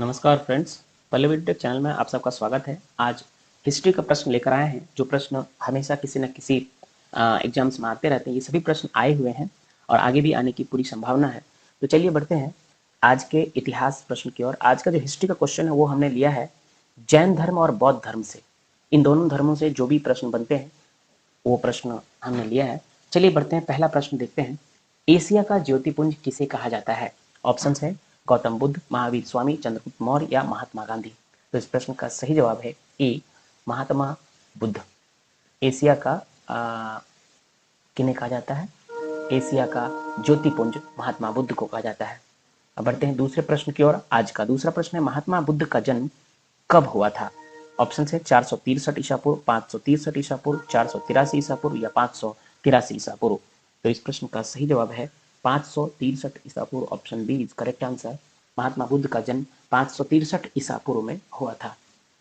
नमस्कार friends, Pallavi take channel में आप सबका स्वागत है। आज हिस्ट्री का प्रश्न लेकर आए हैं। जो प्रश्न हमेशा किसी न किसी एग्जाम्स में आते रहते हैं, ये सभी प्रश्न आए हुए हैं और आगे भी आने की पूरी संभावना है। तो चलिए बढ़ते हैं आज के इतिहास प्रश्न की ओर। आज का जो हिस्ट्री का क्वेश्चन है वो हमने लिया है जैन धर्म और बौद्ध धर्म से। इन दोनों धर्मों से जो भी प्रश्न बनते हैं वो प्रश्न हमने लिया है। चलिए बढ़ते हैं, पहला प्रश्न देखते हैं। एशिया का ज्योतिपुंज किसे कहा जाता है? ऑप्शन है गौतम बुद्ध, महावीर स्वामी, चंद्रगुप्त मौर्य या महात्मा गांधी। तो इस प्रश्न का सही जवाब है ए, महात्मा बुद्ध। एशिया का किन्हें कहा जाता है? एशिया का ज्योतिपुंज महात्मा बुद्ध को कहा जाता है। अब बढ़ते हैं दूसरे प्रश्न की ओर। आज का दूसरा प्रश्न है महात्मा बुद्ध का जन्म कब हुआ था? ऑप्शन है 463 ईसा पूर्व, 563 ईसा पूर्व, 483 ईसा पूर्व या 583 ईसा पूर्व। तो इस प्रश्न का सही जवाब है 563 ईसा पूर्व। Option B is correct answer. Mahatma Buddha का जन्म 563 ईसा पूर्व में हुआ था।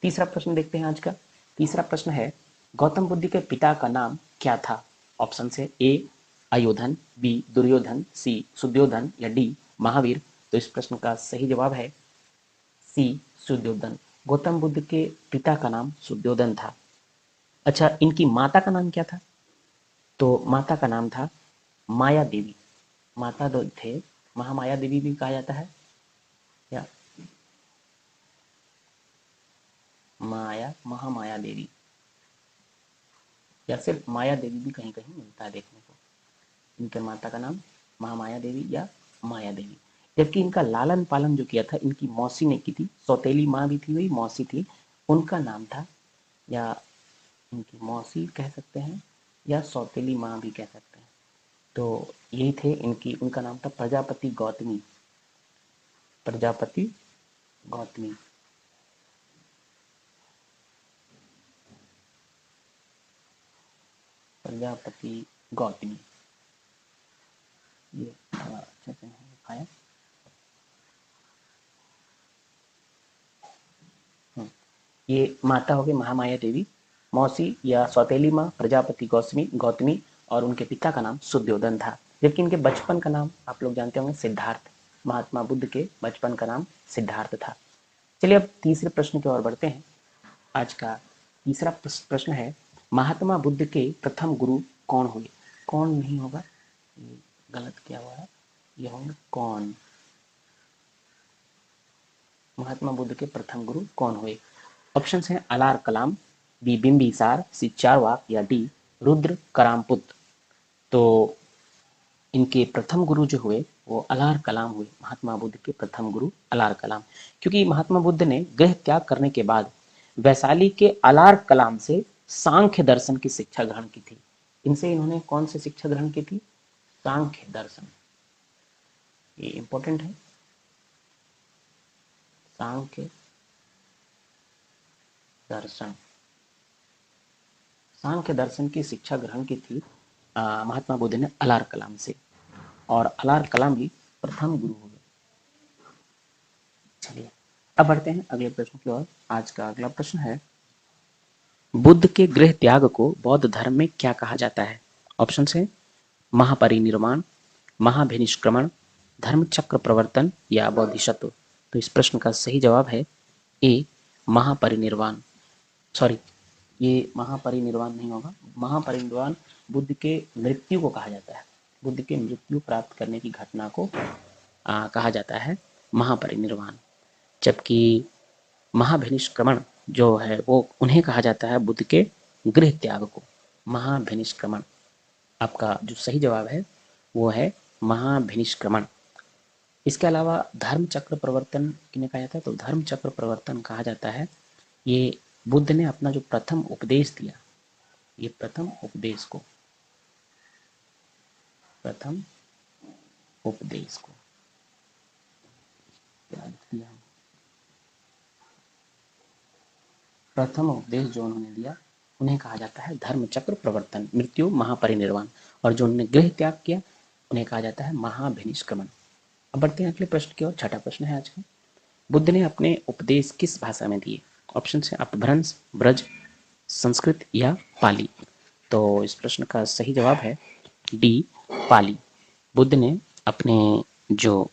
तीसरा प्रश्न देखते हैं आज का। तीसरा प्रश्न है गौतम बुद्ध के पिता का नाम क्या था? ऑप्शन है ए अयोधन, बी दुर्योधन, सी सुद्योधन या डी महावीर। तो इस प्रश्न का सही जवाब है सी सुद्योधन। गौतम बुद्ध के पिता का नाम सुद्योधन था। अच्छा, इनकी माता का नाम क्या था? तो माता का नाम था माया देवी। माता दो थे, महामाया देवी भी कहा जाता है या महामाया देवी या सिर्फ माया देवी भी कहीं कहीं मिलता है देखने को। इनके माता का नाम महामाया देवी या माया देवी। जबकि इनका लालन पालन जो किया था इनकी मौसी ने की थी। सौतेली माँ भी थी, वही मौसी थी, उनका नाम था, या इनकी मौसी कह सकते हैं या सौतेली माँ भी कह सकते हैं। तो यही थे इनकी, उनका नाम था प्रजापति गौतमी। प्रजापति गौतमी। प्रजापति गौतमी। ये थोड़ा अच्छे से नहीं लिखाया। ये माता हो गई महामाया देवी, मौसी या सौतेली माँ प्रजापति गौतमी और उनके पिता का नाम सुद्योधन था। जबकि इनके बचपन का नाम आप लोग जानते होंगे सिद्धार्थ। महात्मा बुद्ध के बचपन का नाम सिद्धार्थ था। चलिए अब तीसरे प्रश्न की ओर बढ़ते हैं। आज का तीसरा प्रश्न है महात्मा बुद्ध के प्रथम गुरु कौन हुए? कौन नहीं होगा, ये गलत किया हुआ है, ये होंगे कौन। महात्मा बुद्ध के प्रथम गुरु कौन हुए? ऑप्शन हैं अलार कलाम, बी बिंबिसार, सी चारवाक या डी रुद्र करामपुत। तो इनके प्रथम गुरु जो हुए वो अलार कलाम हुए। महात्मा बुद्ध के प्रथम गुरु अलार कलाम, क्योंकि महात्मा बुद्ध ने गृह त्याग करने के बाद वैशाली के अलार कलाम से सांख्य दर्शन की शिक्षा ग्रहण की थी। इनसे इन्होंने कौन सी शिक्षा ग्रहण की थी? सांख्य दर्शन। ये इंपॉर्टेंट है, सांख्य दर्शन। सांख्य दर्शन की शिक्षा ग्रहण की थी महात्मा बुद्ध ने अलार कलाम से, और अलार कलाम ही प्रथम गुरु हो गए। चलिए अब बढ़ते हैं अगले प्रश्न की ओर। आज का अगला प्रश्न है बुद्ध के गृह त्याग को बौद्ध धर्म में क्या कहा जाता है? ऑप्शन है महापरिनिर्वाण, महाभिनिष्क्रमण, धर्म चक्र प्रवर्तन या बोधिसत्व। तो इस प्रश्न का सही जवाब है ए महापरिनिर्वाण। सॉरी, ये महापरिनिर्वाण नहीं होगा। महापरिनिर्वाण बुद्ध के मृत्यु को कहा जाता है। बुद्ध के मृत्यु प्राप्त करने की घटना को कहा जाता है महापरिनिर्वाण। जबकि महाभिनिष्क्रमण जो है वो उन्हें कहा जाता है बुद्ध के गृह त्याग को। महाभिनिष्क्रमण, आपका जो सही जवाब है वो है महाभिनिष्क्रमण। इसके अलावा धर्म चक्र प्रवर्तन किन्हें कहा जाता है? तो धर्म चक्र प्रवर्तन कहा जाता है, ये बुद्ध ने अपना जो प्रथम उपदेश दिया, ये प्रथम उपदेश को प्रथम उपदेश जो उन्होंने दिया उन्हें कहा जाता है धर्म चक्र प्रवर्तन, मृत्यु, महापरिनिर्वाण। और जो उन्होंने गृह त्याग किया उन्हें कहा जाता है महाभिनिष्क्रमण। अब बढ़ते हैं अगले प्रश्न की ओर। छठा प्रश्न है आज का। बुद्ध ने अपने उपदेश किस भाषा में दिए? ऑप्शन है अपभ्रंश, ब्रज, संस्कृत या पाली। तो इस प्रश्न का सही जवाब है डी पाली। बुद्ध ने अपने जो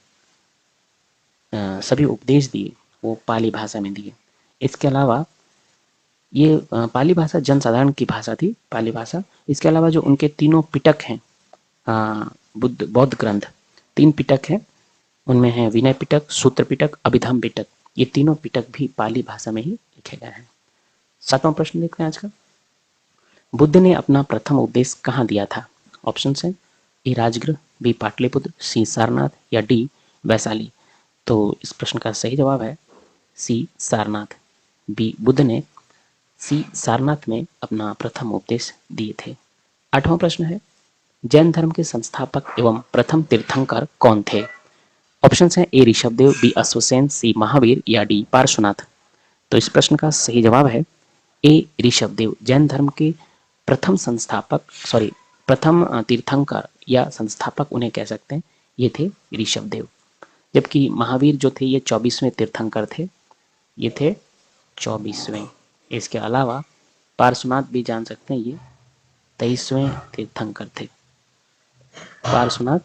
सभी उपदेश दिए वो पाली भाषा में दिए। इसके अलावा ये पाली भाषा जनसाधारण की भाषा थी, पाली भाषा। इसके अलावा जो उनके तीनों पिटक हैं, बुद्ध बौद्ध ग्रंथ, 3 पिटक हैं, उनमें है विनय पिटक, सूत्र पिटक, अभिधम पिटक। ये तीनों पिटक भी पाली भाषा में ही लिखे गए हैं। 7वां प्रश्न देखते हैं आज का। बुद्ध ने अपना प्रथम उपदेश कहाँ दिया था? ऑप्शन है ए राजगृह, बी पाटलिपुत्र, सी सारनाथ या डी वैशाली। तो इस प्रश्न का सही जवाब है सी सारनाथ। बी बुद्ध ने सी सारनाथ में अपना प्रथम उपदेश दिए थे। 8वां प्रश्न है जैन धर्म के संस्थापक एवं प्रथम तीर्थंकर कौन थे? ऑप्शन है ए ऋषभदेव, बी अश्वसेन, सी महावीर या डी पार्श्वनाथ। तो इस प्रश्न का सही जवाब है ए ऋषभदेव। जैन धर्म के प्रथम संस्थापक, सॉरी प्रथम तीर्थंकर या संस्थापक उन्हें कह सकते हैं, ये थे ऋषभदेव। जबकि महावीर जो थे ये 24वें तीर्थंकर थे, ये थे 24वें। इसके अलावा पार्श्वनाथ भी जान सकते हैं, ये 23वें तीर्थंकर थे। पार्श्वनाथ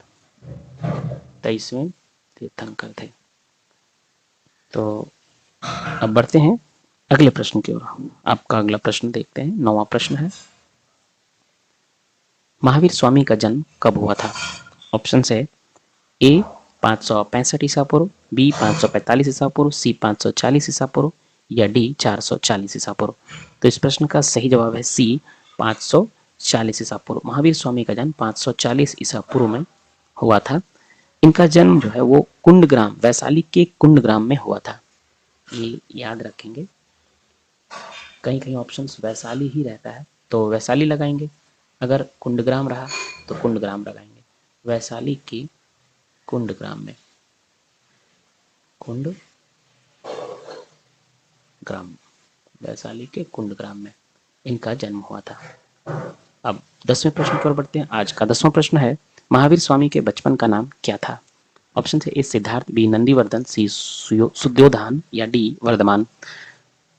23वें तीर्थंकर थे। तो अब बढ़ते हैं अगले प्रश्न की ओर। आपका अगला प्रश्न देखते हैं। 9वां प्रश्न है महावीर स्वामी का जन्म कब हुआ था? ऑप्शन है ए 565 ईसा पूर्व, बी 545 ईसा पूर्व, सी 540 ईसा पूर्व या डी 440 ईसा पूर्व। तो इस प्रश्न का सही जवाब है सी 540 ईसा पूर्व। महावीर स्वामी का जन्म 540 ईसा पूर्व में हुआ था। इनका जन्म जो है वो कुंडग्राम, वैशाली के कुंडग्राम में हुआ था। ये याद रखेंगे, कहीं कहीं ऑप्शन वैशाली ही रहता है तो वैशाली लगाएंगे, अगर कुंडग्राम रहा तो कुंडग्राम लगाएंगे। वैशाली की कुंडग्राम में, कुंडग्राम, वैशाली के कुंडग्राम में इनका जन्म हुआ था। अब 10वें प्रश्न की ओर बढ़ते हैं। आज का 10वां प्रश्न है महावीर स्वामी के बचपन का नाम क्या था? ऑप्शन है ए सिद्धार्थ, बी नंदीवर्धन, सी सुद्योधान या डी वर्धमान।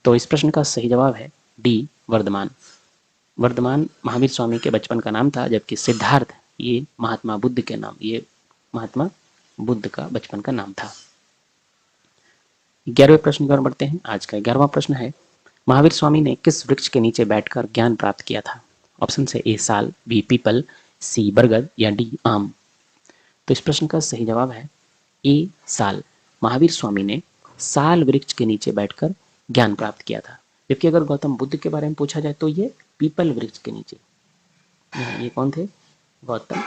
तो इस प्रश्न का सही जवाब है डी वर्धमान। वर्धमान महावीर स्वामी के बचपन का नाम था, जबकि सिद्धार्थ ये महात्मा बुद्ध के नाम, ये महात्मा बुद्ध का बचपन का नाम था। 11वें प्रश्न की ओर बढ़ते हैं। आज का 11वां प्रश्न है महावीर स्वामी ने किस वृक्ष के नीचे बैठकर ज्ञान प्राप्त किया था? ऑप्शन है ए साल, बी पीपल, सी बरगद या डी आम। तो इस प्रश्न का सही जवाब है ए साल। महावीर स्वामी ने साल वृक्ष के नीचे बैठकर ज्ञान प्राप्त किया था। जबकि अगर गौतम बुद्ध के बारे में पूछा जाए तो ये पीपल वृक्ष के नीचे, ये कौन थे? गौतम,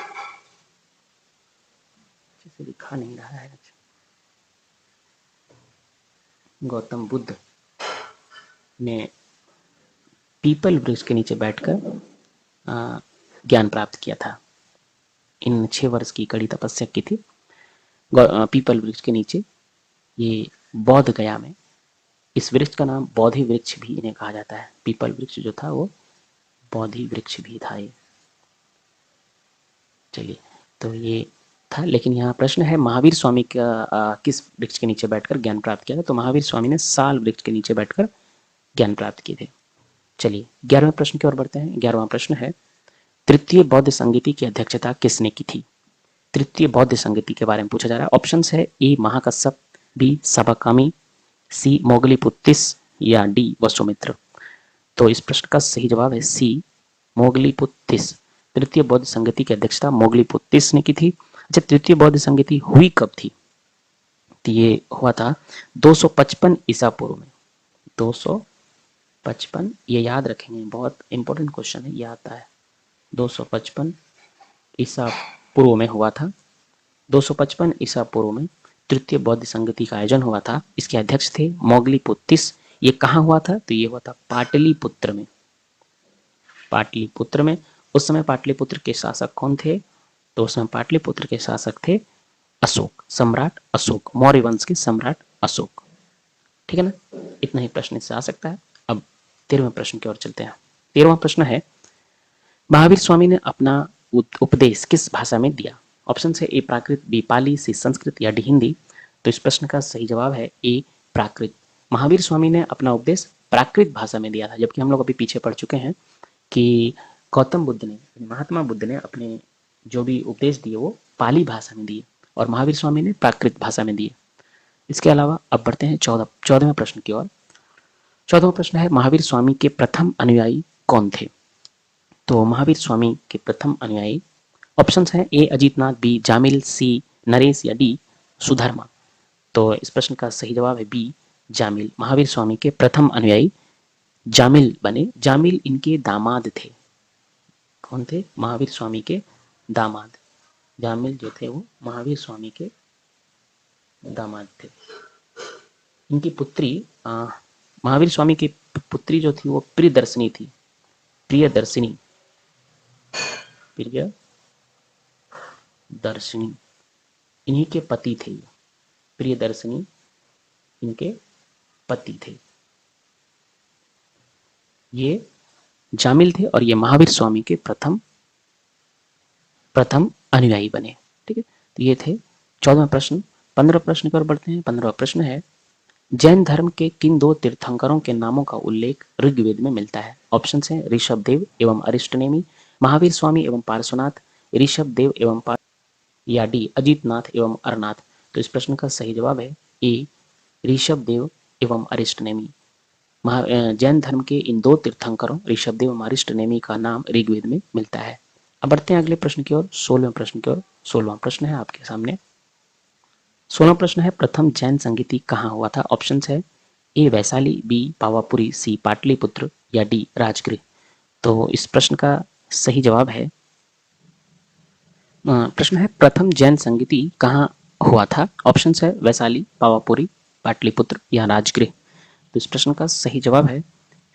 जैसे दिखा नहीं रहा है, गौतम बुद्ध ने पीपल वृक्ष के नीचे बैठकर ज्ञान प्राप्त किया था। इन 6 वर्ष की कड़ी तपस्या की थी पीपल वृक्ष के नीचे, ये बौद्ध गया में। इस वृक्ष का नाम बौद्धि वृक्ष भी इन्हें कहा जाता है। पीपल वृक्ष जो था वो बौद्धि वृक्ष भी था ये। चलिए, तो ये था। लेकिन यहाँ प्रश्न है महावीर स्वामी का किस वृक्ष के नीचे बैठकर ज्ञान प्राप्त किया था? तो महावीर स्वामी ने साल वृक्ष के नीचे बैठकर ज्ञान प्राप्त किए थे। चलिए 11वें प्रश्न की ओर बढ़ते हैं। 11वां प्रश्न है तृतीय बौद्ध संगीति की अध्यक्षता किसने की थी? तृतीय बौद्ध संगीति के बारे में पूछा जा रहा है। ऑप्शन है ए महाकश्यप, बी सभाकामी, सी मोगलीपुत्तिस या डी वसुमित्र। तो इस प्रश्न का सही जवाब है सी मोगलीपुत्तिस। तृतीय बौद्ध संगीति की अध्यक्षता मोगलीपुत्तिस ने की थी। अच्छा, तृतीय बौद्ध संगीति हुई कब थी? तो ये हुआ था 255 ईसा पूर्व में। 255, ये याद रखेंगे, बहुत इंपॉर्टेंट क्वेश्चन है, ये आता है। 255 ईसा पूर्व में हुआ था। 255 ईसा पूर्व में तृतीय बौद्ध संगति का आयोजन हुआ था। इसके अध्यक्ष थे मोगलीपुत्तिस। ये कहाँ हुआ था? तो ये हुआ था पाटलिपुत्र में। पाटलिपुत्र में। उस समय पाटलिपुत्र के शासक कौन थे? तो उस समय पाटलिपुत्र के शासक थे अशोक, सम्राट अशोक, मौर्य वंश के सम्राट अशोक। ठीक है ना, इतना ही प्रश्न इससे आ सकता है। अब 13वें प्रश्न की ओर चलते हैं। 13वां प्रश्न है महावीर स्वामी ने अपना उपदेश किस भाषा में दिया? ऑप्शन है ए प्राकृत, बी पाली, सी संस्कृत या डी हिंदी। तो इस प्रश्न का सही जवाब है ए प्राकृत। महावीर स्वामी ने अपना उपदेश प्राकृत भाषा में दिया था। जबकि हम लोग अभी पीछे पढ़ चुके हैं कि गौतम बुद्ध ने, महात्मा बुद्ध ने अपने जो भी उपदेश दिए वो पाली भाषा में दिए और महावीर स्वामी ने प्राकृत भाषा में दिए। इसके अलावा अब बढ़ते हैं 14वें प्रश्न की ओर। 14वां प्रश्न है, महावीर स्वामी के प्रथम अनुयायी कौन थे? तो महावीर स्वामी के प्रथम अनुयायी, ऑप्शंस हैं ए अजीतनाथ, बी जामिल, सी नरेश या डी सुधर्मा। तो इस प्रश्न का सही जवाब है बी जामिल। महावीर स्वामी के प्रथम अनुयायी जामिल बने। जामिल इनके दामाद थे। कौन थे? महावीर स्वामी के दामाद। जामिल जो थे वो महावीर स्वामी के दामाद थे। इनकी पुत्री महावीर स्वामी की पुत्री जो थी वो प्रियदर्शिनी थी। प्रियदर्शिनी, प्रियदर्शिनी इन्हीं के पति थे। प्रियदर्शिनी इनके पति थे। ये जामिल थे और ये महावीर स्वामी के प्रथम अनुयायी बने। ठीक है, तो ये थे 14वां प्रश्न। 15 प्रश्न की ओर बढ़ते हैं। 15वां प्रश्न है, जैन धर्म के किन दो तीर्थंकरों के नामों का उल्लेख ऋग्वेद में मिलता है? ऑप्शन है ऋषभदेव एवं अरिष्टनेमी, महावीर स्वामी एवं पार्श्वनाथ, ऋषभदेव एवं या डी अजीतनाथ एवं अरनाथ। तो इस प्रश्न का सही जवाब है ए ऋषभदेव एवं अरिष्टनेमी। जैन धर्म के इन दो तीर्थंकरों ऋषभदेव एवं अरिष्टनेमी का नाम ऋग्वेद में मिलता है। अब बढ़ते हैं अगले प्रश्न की ओर, 16वें प्रश्न की ओर। 16वां प्रश्न है आपके सामने। 16वां प्रश्न है, प्रथम जैन संगीति कहाँ हुआ था? ऑप्शन है ए वैशाली, बी पावापुरी, सी पाटलिपुत्र या डी राजगृह। तो इस प्रश्न का सही जवाब है, प्रश्न है प्रथम जैन संगीति कहाँ हुआ था? ऑप्शन है वैशाली, पावापुरी, पाटलिपुत्र या राजगृह। तो इस प्रश्न का सही जवाब है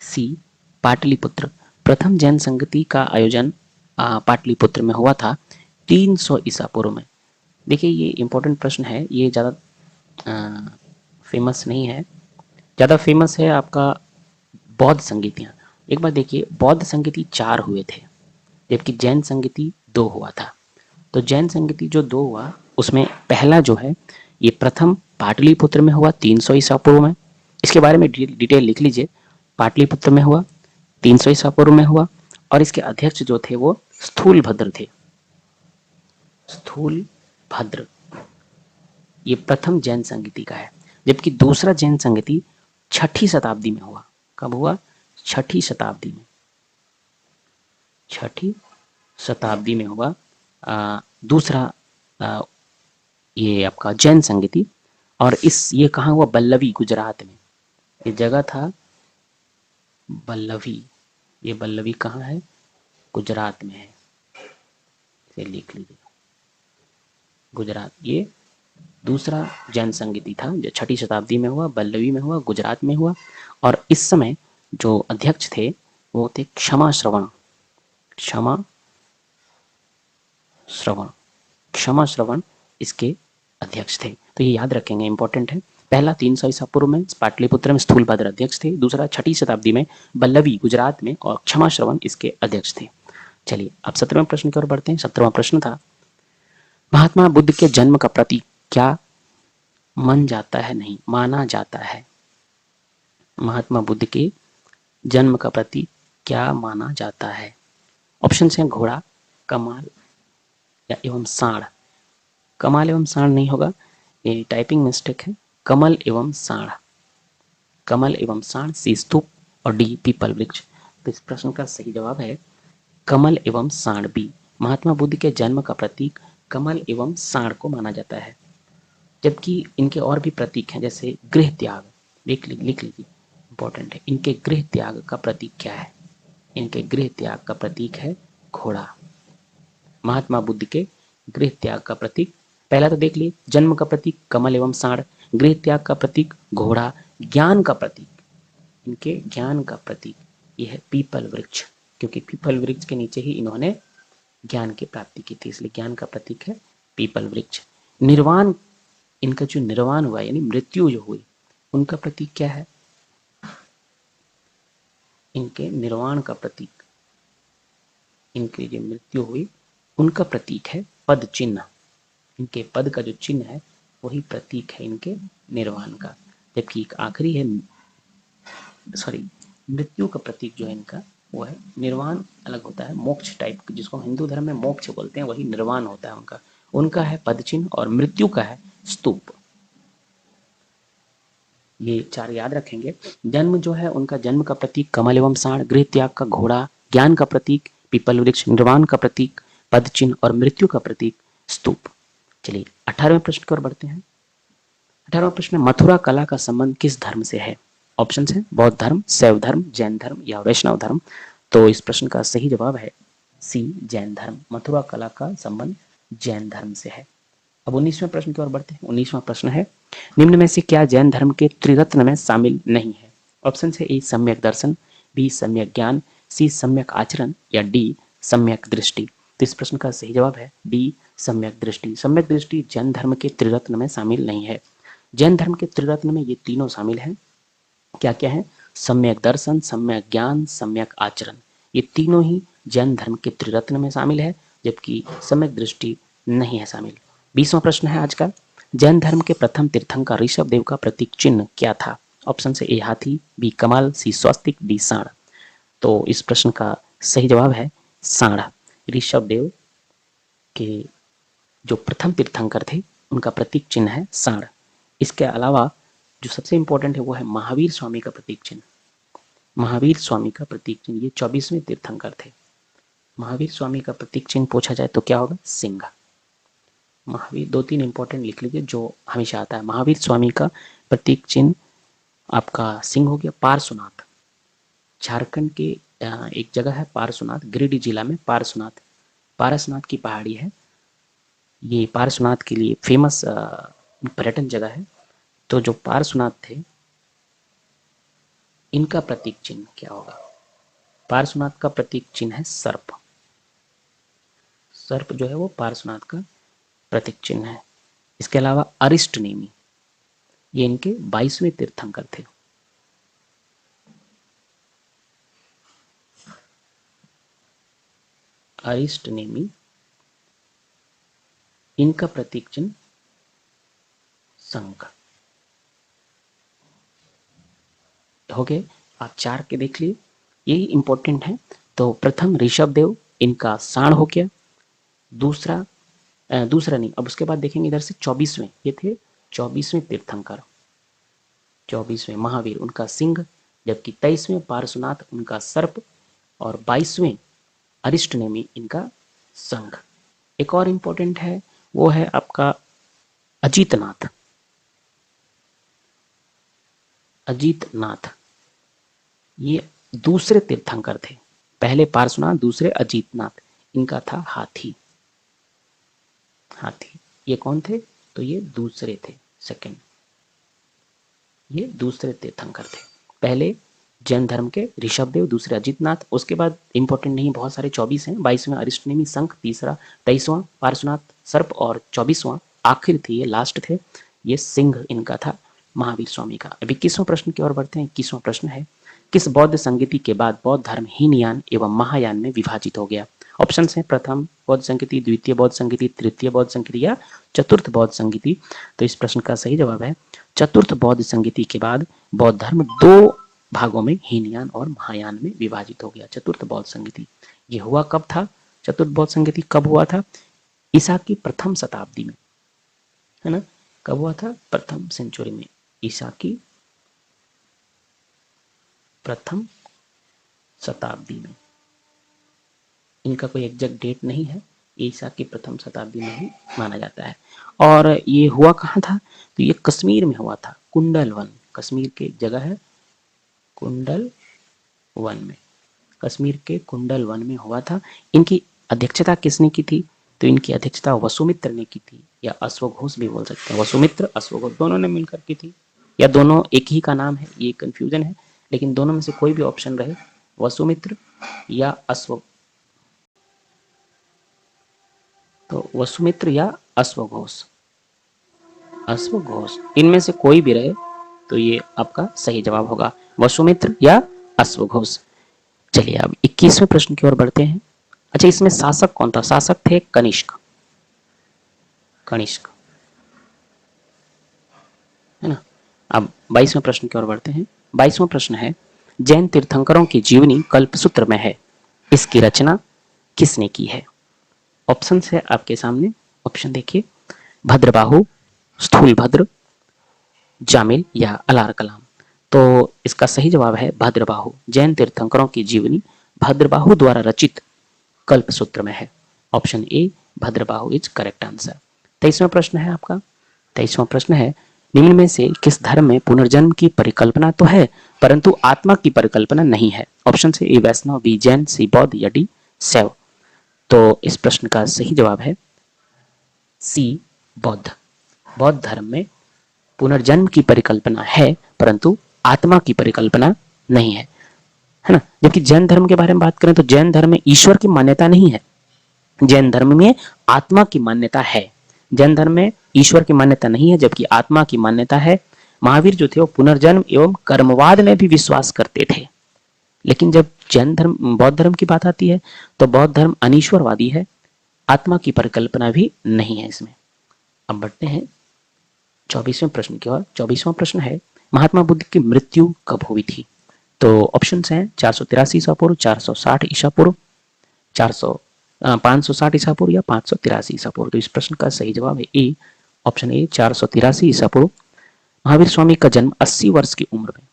सी पाटलिपुत्र। प्रथम जैन संगीति का आयोजन पाटलिपुत्र में हुआ था 300 ईसा पूर्व में। देखिए ये इंपॉर्टेंट प्रश्न है, ये ज़्यादा फेमस नहीं है। ज़्यादा फेमस है आपका बौद्ध संगीतियाँ। एक बार देखिए, बौद्ध संगीति 4 हुए थे जबकि जैन संगीति 2 हुआ था। तो जैन संगीति जो 2 हुआ उसमें पहला जो है ये प्रथम पाटलिपुत्र में हुआ 300 ईसा पूर्व में। इसके बारे में डिटेल लिख लीजिए। पाटलिपुत्र में हुआ, 300 ईसा पूर्व में हुआ और इसके अध्यक्ष जो थे वो स्थूलभद्र थे। स्थूलभद्र ये प्रथम जैन संगीति का है। जबकि दूसरा जैन संगीति 6ठी शताब्दी में हुआ। कब हुआ? 6ठी शताब्दी में। 6ठी शताब्दी में हुआ दूसरा ये आपका जैन संगीति। और ये कहाँ हुआ? बल्लवी, गुजरात में। ये जगह था बल्लवी। ये बल्लवी कहाँ है? गुजरात में है। इसे लिख लीजिए, गुजरात। ये दूसरा जैन संगीति था जो 6ठी शताब्दी में हुआ, बल्लवी में हुआ, गुजरात में हुआ। और इस समय जो अध्यक्ष थे वो थे क्षमा श्रवण इसके अध्यक्ष थे। तो ये याद रखेंगे, इंपॉर्टेंट है। पहला 300 ईसा पूर्व में पाटलिपुत्र में स्थूलभद्र अध्यक्ष थे, दूसरा 6ठी शताब्दी में बल्लवी गुजरात में और क्षमा श्रवण इसके अध्यक्ष थे। चलिए अब 17वें प्रश्न की ओर बढ़ते हैं। 17वां प्रश्न था, महात्मा बुद्ध के जन्म का प्रतीक क्या माना जाता है? महात्मा बुद्ध के जन्म का प्रतीक क्या माना जाता है? ऑप्शन है घोड़ा, कमाल या एवं साढ़। कमाल एवं साढ़ नहीं होगा, ये टाइपिंग मिस्टेक है। कमल एवं साढ़, कमल एवं साढ़, सी स्तूप और डी पीपल वृक्ष। तो इस प्रश्न का सही जवाब है कमल एवं साढ़, बी। महात्मा बुद्ध के जन्म का प्रतीक कमल एवं साढ़ को माना जाता है। जबकि इनके और भी प्रतीक हैं, जैसे गृह त्याग। लिख लीजिए, इंपॉर्टेंट है। इनके गृह त्याग का प्रतीक क्या है? इनके गृह त्याग का प्रतीक है घोड़ा। महात्मा बुद्ध के गृह त्याग का प्रतीक, पहला तो देख लिए, जन्म का प्रतीक कमल एवं साढ़, गृह त्याग का प्रतीक घोड़ा, ज्ञान का प्रतीक, इनके ज्ञान का प्रतीक यह है पीपल वृक्ष, क्योंकि पीपल वृक्ष के नीचे ही इन्होंने ज्ञान की प्राप्ति की थी, इसलिए ज्ञान का प्रतीक है पीपल वृक्ष। निर्वाण, इनका जो निर्वाण हुआ यानी मृत्यु जो हुई, उनका प्रतीक क्या है? इनके निर्वाण का प्रतीक, इनकी जो मृत्यु हुई उनका प्रतीक है पद चिन्ह। इनके पद का जो चिन्ह है वही प्रतीक है इनके निर्वाण का। जबकि एक आखिरी है, मृत्यु का प्रतीक जो है इनका वो है निर्वाण, अलग होता है, मोक्ष टाइप, जिसको हिंदू धर्म में मोक्ष बोलते हैं, वही निर्वाण होता है उनका। उनका है पद चिन्ह और मृत्यु का है स्तूप। ये 4 याद रखेंगे। जन्म जो है उनका, जन्म का प्रतीक कमल एवं साण, गृह त्याग का घोड़ा, ज्ञान का प्रतीक पीपल वृक्ष, निर्वाण का प्रतीक पद चिन्ह और मृत्यु का प्रतीक स्तूप। चलिए 18वें प्रश्न की ओर बढ़ते हैं। 18वां प्रश्न, मथुरा कला का संबंध किस धर्म से है? ऑप्शन है बौद्ध धर्म, शैव धर्म, जैन धर्म या वैष्णव धर्म। तो इस प्रश्न का सही जवाब है सी, जैन धर्म। मथुरा कला का संबंध जैन धर्म से है। अब 19वें प्रश्न की ओर बढ़ते हैं। 19वां प्रश्न है, निम्न में से क्या जैन धर्म के त्रिरत्न में शामिल नहीं है? ऑप्शन है ए सम्यक दर्शन, बी सम्यक ज्ञान, सी सम्यक आचरण या डी सम्यक दृष्टि। तो इस प्रश्न का सही जवाब है डी सम्यक दृष्टि। सम्यक दृष्टि जैन धर्म के त्रिरत्न में शामिल नहीं है। जैन धर्म के त्रिरत्न में ये तीनों शामिल हैं। क्या क्या है? सम्यक दर्शन, सम्यक ज्ञान, सम्यक आचरण। ये तीनों ही जैन धर्म के त्रिरत्न में शामिल है, जबकि सम्यक दृष्टि नहीं है शामिल। 20वां प्रश्न है आज का, जैन धर्म के प्रथम तीर्थंकर ऋषभ देव का प्रतीक चिन्ह क्या था? ऑप्शन से ए हाथी, बी कमल, सी स्वस्तिक, डी सांड। तो इस प्रश्न का सही जवाब है सांड। ऋषभ देव के जो प्रथम तीर्थंकर थे उनका प्रतीक चिन्ह है सांड। इसके अलावा जो सबसे इंपॉर्टेंट है वो है महावीर स्वामी का प्रतीक चिन्ह। महावीर स्वामी का प्रतीक चिन्ह, ये 24वें तीर्थंकर थे। महावीर स्वामी का प्रतीक चिन्ह पूछा जाए तो क्या होगा? सिंह। महावीर, 2-3 इंपॉर्टेंट लिख लीजिए जो हमेशा आता है। महावीर स्वामी का प्रतीक चिन्ह आपका सिंह हो गया। पार्श्वनाथ, झारखंड के एक जगह है पार्श्वनाथ, गिरिडीह जिला में पार्श्वनाथ, पारसनाथ की पहाड़ी है। ये पार्श्वनाथ के लिए फेमस पर्यटन जगह है। तो जो पार्श्वनाथ थे इनका प्रतीक चिन्ह क्या होगा? पार्श्वनाथ का प्रतीक चिन्ह है सर्प। सर्प जो है वो पार्श्वनाथ का प्रतीक चिन्ह है। इसके अलावा अरिष्ट नेमी, ये इनके 22वें तीर्थंकर थे। अरिष्ट नेमी, इनका प्रतीक चिन्ह शंख। हो गए, आप 4 के देख लिए, यही इंपॉर्टेंट है। तो प्रथम ऋषभ देव, इनका सांड हो गया। दूसरा नहीं, अब उसके बाद देखेंगे इधर से 24वें, ये थे 24वें तीर्थंकर। 24वें महावीर, उनका सिंह, जबकि 23वें पार्श्वनाथ, उनका सर्प, और 22वें अरिष्ट नेमी, इनका शंख। एक और इंपॉर्टेंट है वो है आपका अजीतनाथ। अजीतनाथ ये दूसरे तीर्थंकर थे। पहले पार्श्वनाथ, दूसरे अजीतनाथ। इनका था हाथी। हाथी ये कौन थे? तो ये दूसरे थे, सेकंड। ये दूसरे तीर्थंकर थे। पहले जैन धर्म के ऋषभ देव, दूसरे अजितनाथ। उसके बाद इंपॉर्टेंट नहीं, बहुत सारे 24 हैं। 22वें अरिष्ट नेमी शंख, तीसरा 23वां पार्श्वनाथ सर्प, और 24वां आखिर थे, ये लास्ट थे, ये सिंह इनका था महावीर स्वामी का। अब 21वां प्रश्न की ओर बढ़ते हैं। 21वां प्रश्न है, किस बौद्ध संगति के बाद बौद्ध धर्म हीनयान एवं महायान में विभाजित हो गया? ऑप्शन है प्रथम बौद्ध संगति, द्वितीय बौद्ध संगति, तृतीय बौद्ध संगति या चतुर्थ बौद्ध संगति। तो इस प्रश्न का सही जवाब है चतुर्थ बौद्ध संगति के बाद बौद्ध धर्म 2 भागों में, हीनयान और महायान में विभाजित हो गया। चतुर्थ बौद्ध संगति ये हुआ कब था? चतुर्थ बौद्ध संगति कब हुआ था? ईसा की प्रथम शताब्दी में, है ना? कब हुआ था? प्रथम सेंचुरी में, ईसा की प्रथम शताब्दी में। इनका कोई एग्जैक्ट डेट नहीं है, ईसा की प्रथम शताब्दी में ही माना जाता है। और ये हुआ कहाँ था? तो ये कश्मीर में हुआ था, कुंडल वन। कश्मीर के एक जगह है कुंडल वन में, कश्मीर के कुंडल वन में हुआ था। इनकी अध्यक्षता किसने की थी? तो इनकी अध्यक्षता वसुमित्र ने की थी, या अश्वघोष भी बोल सकते हैं। वसुमित्र, अश्वघोष दोनों ने मिलकर की थी, या दोनों एक ही का नाम है, ये कंफ्यूजन है। लेकिन दोनों में से कोई भी ऑप्शन रहे, वसुमित्र या तो वसुमित्र या अश्वघोष, अश्वघोष, इनमें से कोई भी रहे तो ये आपका सही जवाब होगा, वसुमित्र या अश्वघोष। चलिए अब 21वें प्रश्न की ओर बढ़ते हैं। अच्छा, इसमें शासक कौन था? शासक थे कनिष्क। कनिष्क, है ना? अब 22वें प्रश्न की ओर बढ़ते हैं। 22वां प्रश्न है, जैन तीर्थंकरों की जीवनी कल्पसूत्र में है, इसकी रचना किसने की है? ऑप्शन है आपके सामने, ऑप्शन देखिए, भद्रबाहु, स्थूलभद्र, जामिल या अलार कलाम। तो इसका सही जवाब है भद्रबाहु। जैन तीर्थंकरों की जीवनी भद्रबाहु द्वारा रचित कल्पसूत्र में है। Option A Bhadrabahu is correct answer. 23वां प्रश्न है आपका। 23वां प्रश्न है, निम्न में से किस धर्म में पुनर्जन्म की परिकल्पना तो है परंतु आत्मा की परिकल्पना नहीं है? ऑप्शन से ए वैष्णव, बी जैन, सी बौद्ध या डी शैव। तो इस प्रश्न का सही जवाब है सी बौद्ध। बौद्ध धर्म में पुनर्जन्म की परिकल्पना है परंतु आत्मा की परिकल्पना नहीं है ना। जबकि जैन धर्म के बारे में बात करें तो जैन धर्म में ईश्वर की मान्यता नहीं है, जैन धर्म में आत्मा की मान्यता है। जैन धर्म में ईश्वर की मान्यता नहीं है जबकि आत्मा की मान्यता है। महावीर जो थे वो पुनर्जन्म एवं कर्मवाद में भी विश्वास करते थे। लेकिन जब जैन धर्म बौद्ध धर्म की बात आती है तो बौद्ध धर्म अनीश्वरवादी है, आत्मा की परिकल्पना भी नहीं है इसमें। अब बढ़ते हैं 24वें प्रश्न की ओर। 24वां प्रश्न है, महात्मा बुद्ध की मृत्यु कब हुई थी? तो ऑप्शंस हैं 483 ईसा पूर्व, 460 ईसा पूर्व, 560 ईसा पूर्व या 583 ईसा पूर्व। तो इस प्रश्न का सही जवाब है ए, ऑप्शन ए 483 ईसा पूर्व। महावीर स्वामी का जन्म 80 वर्ष की उम्र में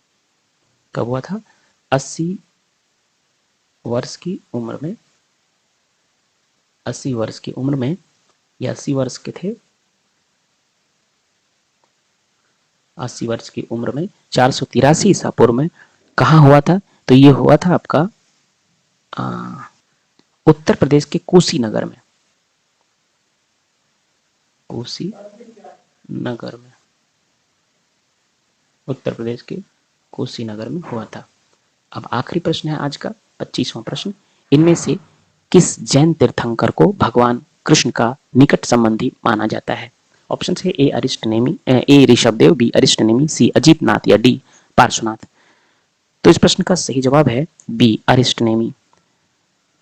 कब हुआ था? 80 वर्ष की उम्र में, 80 वर्ष की उम्र में या 80 वर्ष के थे, 80 वर्ष की उम्र में 483 ईसा पूर्व में। कहाँ हुआ था? तो ये हुआ था आपका उत्तर प्रदेश के कुशीनगर में। कुशीनगर में, उत्तर प्रदेश के कुशीनगर में हुआ था। अब आखिरी प्रश्न है आज का 25वां प्रश्न। इनमें से किस जैन तीर्थंकर को भगवान कृष्ण का निकट संबंधी माना जाता है? ऑप्शन है ए अरिष्टनेमी, ए ऋषभदेव, बी अरिष्टनेमी, सी अजीतनाथ या डी पार्श्वनाथ। तो इस प्रश्न का सही जवाब है बी अरिष्टनेमी।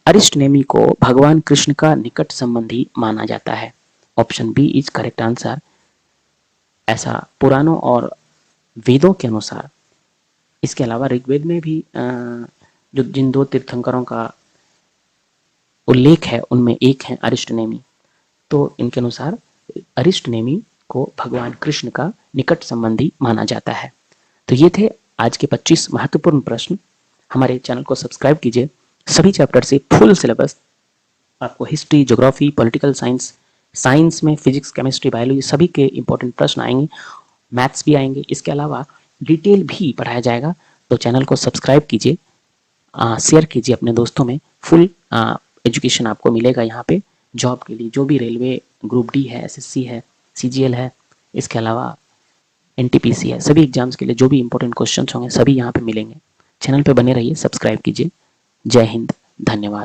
अरिष्टनेमी को भगवान कृष्ण का निकट संबंधी माना जाता है। Option B is correct answer. ऐसा पुराणों और वेदों के अनुसार। इसके अलावा ऋग्वेद में भी जो जिन दो तीर्थंकरों का उल्लेख है उनमें एक है अरिष्टनेमी। तो इनके अनुसार अरिष्टनेमी को भगवान कृष्ण का निकट संबंधी माना जाता है। तो ये थे आज के 25 महत्वपूर्ण प्रश्न। हमारे चैनल को सब्सक्राइब कीजिए। सभी चैप्टर से फुल सिलेबस आपको history, geography, political science, science में फिजिक्स, केमिस्ट्री, बायोलॉजी सभी के इंपॉर्टेंट प्रश्न आएंगे, मैथ्स भी आएंगे। इसके अलावा डिटेल भी पढ़ाया जाएगा। तो चैनल को सब्सक्राइब कीजिए, शेयर कीजिए अपने दोस्तों में। फुल एजुकेशन आपको मिलेगा यहाँ पे जॉब के लिए, जो भी रेलवे ग्रुप डी है, एसएससी है, सीजीएल है, इसके अलावा एनटीपीसी है, सभी एग्जाम्स के लिए जो भी इंपॉर्टेंट क्वेश्चंस होंगे सभी यहाँ पे मिलेंगे। चैनल पे बने रहिए, सब्सक्राइब कीजिए। जय हिंद, धन्यवाद।